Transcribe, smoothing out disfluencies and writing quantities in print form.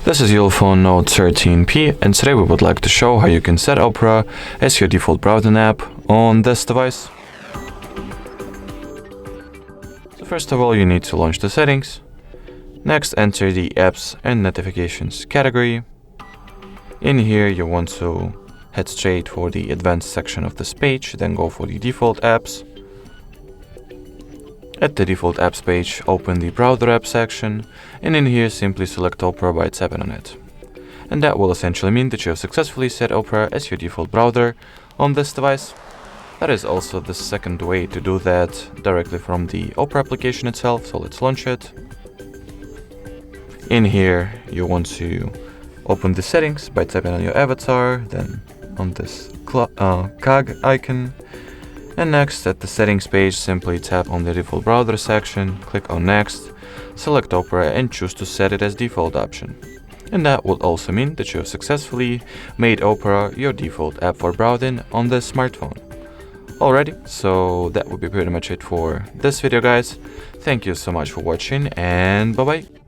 This is ULEFONE Note 13P, and today we would like to show how you can set Opera as your default browsing app on this device. So first of all, you need to launch the settings. Next, enter the Apps and Notifications category. In here, you want to head straight for the Advanced section of this page, then go for the Default Apps. At the Default Apps page, open the Browser Apps section, and in here simply select Opera by tapping on it. And that will essentially mean that you have successfully set Opera as your default browser on this device. That is also the second way to do that directly from the Opera application itself, so let's launch it. In here, you want to open the settings by tapping on your avatar, then on this cog icon. And next, at the settings page, simply tap on the default browser section, click on next, select Opera and choose to set it as default option. And that will also mean that you have successfully made Opera your default app for browsing on this smartphone. Alrighty, so that would be pretty much it for this video, guys. Thank you so much for watching, and bye bye.